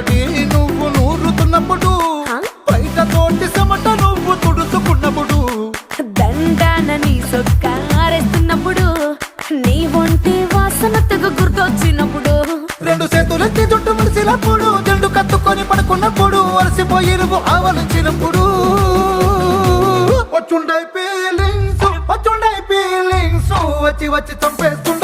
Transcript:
తోటి నువ్వు నూరుతున్నప్పుడు, బయట తోటి చెమట నువ్వు తుడుచుకున్నప్పుడు, దండాన నీ సొక్క ఆరేస్తున్నప్పుడు, నీ ఒంటి వాసన తెగ గుర్తొచ్చినప్పుడు, రెండు చేతులెత్తి జుట్టు ముడిసినప్పుడు, జెండు కత్తుకొని పడుకున్నప్పుడు, అలసిపోయి నువ్వు ఆవలించినప్పుడు, వచ్చుండై ఫీలింగ్స్ వచ్చి వచ్చి చంపేస్తు